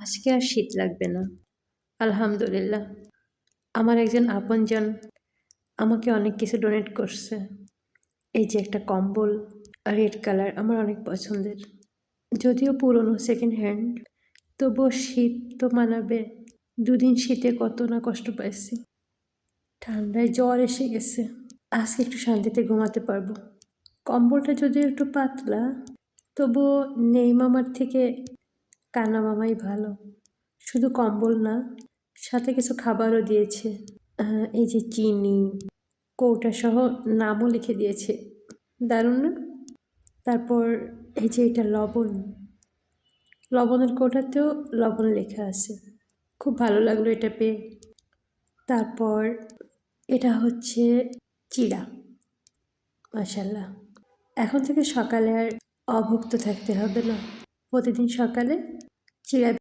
আজকে আর শীত লাগবে না। আলহামদুলিল্লাহ। আমার একজন আপনজন আমাকে অনেক কিছু ডোনেট করছে। এই যে একটা কম্বল, রেড কালার আমার অনেক পছন্দের। যদিও পুরনো সেকেন্ড হ্যান্ড, তবুও শীত তো মানাবে। দুদিন শীতে কত না কষ্ট পাইছি। ঠান্ডায় জ্বর এসে গেছে। আজকে একটু শান্তিতে ঘুমাতে পারবো। কম্বলটা যদিও একটু পাতলা, তবুও নেই মামার থেকে কানা মামাই ভালো। শুধু কম্বল না, সাথে কিছু খাবারও দিয়েছে। এই যে চিনি, কৌটা সহ নামও লিখে দিয়েছে। দারুণ না? তারপর এই যে এটা লবণ, লবণের কৌটাতেও লবণ লেখা আছে। খুব ভালো লাগলো এটা পেয়ে। তারপর এটা হচ্ছে চিড়া। মাশাল্লাহ। এখন থেকে সকালে আর অভুক্ত থাকতে হবে না। প্রতিদিন সকালে চিড়া